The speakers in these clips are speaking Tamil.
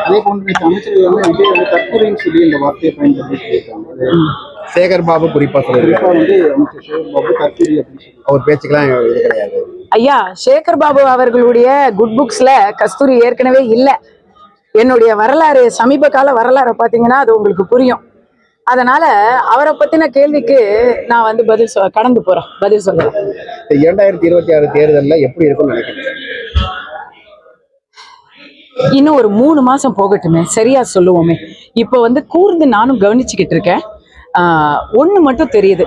அதே போன்று அமைச்சர்கள் வந்து விஜய் வந்து தற்கொலைன்னு சொல்லி இந்த வார்த்தையை பயன்படுத்தி சொல்லியிருக்காங்க. சேகர் பாபு குறிப்பா குறிப்பா வந்து அமைச்சர் சேகர் பாபு தற்கொலை அப்படின்னு சொல்லி அவர் பேச்சுக்கெல்லாம் இது கிடையாது. ஐயா, சேகர் பாபு அவர்களுடைய குட் புக்ஸ்ல கஸ்தூரி ஏற்கனவே இல்லை. என்னுடைய வரலாறு, சமீப கால வரலாறை பார்த்தீங்கன்னா அது உங்களுக்கு புரியும். அதனால அவரை பத்தின கேள்விக்கு நான் வந்து கடந்து போறேன், பதில் சொல்றேன். 2026 தேர்தலில் எப்படி இருக்கும்னு நினைக்கிறேன்? இன்னும் ஒரு 3 மாசம் போகட்டுமே, சரியா சொல்லுவோமே. இப்போ வந்து கூர்ந்து நானும் கவனிச்சுக்கிட்டு இருக்கேன். ஒண்ணு மட்டும் தெரியுது,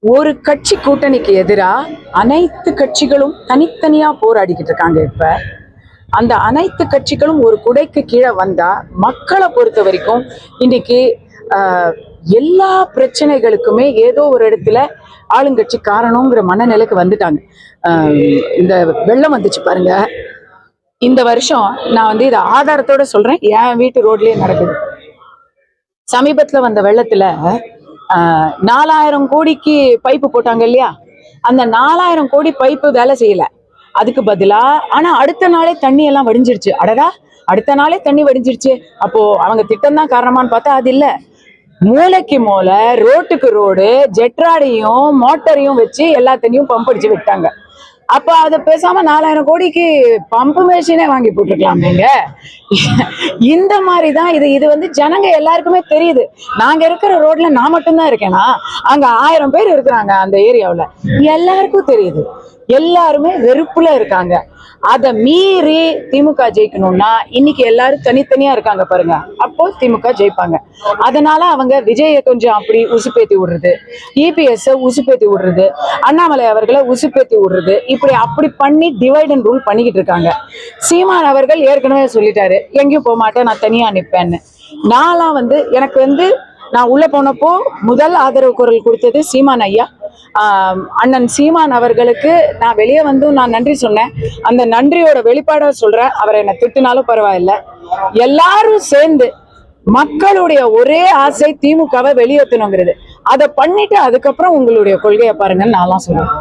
ஒரு கட்சி கூட்டணிக்கு எதிராக அனைத்து கட்சிகளும் தனித்தனியா போராடிக்கிட்டு இருக்காங்க. இப்ப அந்த அனைத்து கட்சிகளும் ஒரு குடைக்கு கீழே வந்தா மக்களை பொறுத்த வரைக்கும் இன்னைக்கு எல்லா பிரச்சனைகளுக்குமே ஏதோ ஒரு இடத்துல ஆளுங்கட்சி காரணங்கிற மனநிலைக்கு வந்துட்டாங்க. இந்த வெள்ளம் வந்துச்சு பாருங்க, இந்த வருஷம் நான் வந்து இதை ஆதாரத்தோட சொல்றேன், என் வீட்டு ரோட்லயே நடக்குது. சமீபத்துல வந்த வெள்ளத்துல 4000 கோடிக்கு பைப்பு போட்டாங்க இல்லையா, அந்த 4000 கோடி பைப்பு வேலை செய்யல. அதுக்கு பதிலா ஆனா அடுத்த நாளே தண்ணி எல்லாம் வடிஞ்சிருச்சு. அடடா, அடுத்த நாளே தண்ணி வடிஞ்சிருச்சு, அப்போ அவங்க திட்டம் தான் காரணமான்னு பார்த்தா அது இல்ல. மூளைக்கு மூளை, ரோட்டுக்கு ரோடு, ஜெட்ராடையும் மோட்டரையும் வச்சு எல்லா தண்ணியும் பம்ப் அடிச்சு விட்டாங்க. அப்ப அதை பேசாம 4000 கோடிக்கு பம்பு மிஷினே வாங்கி போட்டுருக்கலாமேங்க. இந்த மாதிரிதான் இது வந்து ஜனங்க எல்லாருக்குமே தெரியுது. நாங்க இருக்கிற ரோட்ல நான் மட்டும்தான் இருக்கேனா, அங்க 1000 பேர் இருக்கிறாங்க அந்த ஏரியாவுல, எல்லாருக்கும் தெரியுது. எல்லாருமே வெறுப்புல இருக்காங்க. அதை மீறி திமுக ஜெயிக்கணும்னா இன்னைக்கு எல்லாரும் தனித்தனியா இருக்காங்க பாருங்க, அப்போ திமுக ஜெயிப்பாங்க. அதனால அவங்க விஜயை கொஞ்சம் அப்படி உசுப்பேத்தி விடுறது, இபிஎஸ் உசுப்பேத்தி விடுறது, அண்ணாமலை அவர்களை உசுப்பேத்தி விடுறது, இப்படி அப்படி பண்ணி டிவைட் அண்ட் ரூல் பண்ணிக்கிட்டு இருக்காங்க. சீமான் அவர்கள் ஏற்கனவே சொல்லிட்டாரு, எங்கேயும் போக மாட்டேன், நான் தனியா நிற்பேன்னு. நான்லாம் வந்து எனக்கு வந்து நான் உள்ள போனப்போ முதல் ஆதரவு குரல் கொடுத்தது சீமான் ஐயா. அண்ணன் சீமான் அவர்களுக்கு நான் வெளியே வந்து நான் நன்றி சொன்னேன். அந்த நன்றியோட வெளிப்பாட சொல்றேன். அவரை என்ன திட்டினாலும் பரவாயில்ல. எல்லாரும் சேர்ந்து மக்களுடைய ஒரே ஆசை திமுகவை வெளியேற்றணுங்கிறது. அதை பண்ணிட்டு அதுக்கப்புறம் உங்களுடைய கொள்கையை பாருங்கன்னு நான்லாம் சொல்லுவேன்.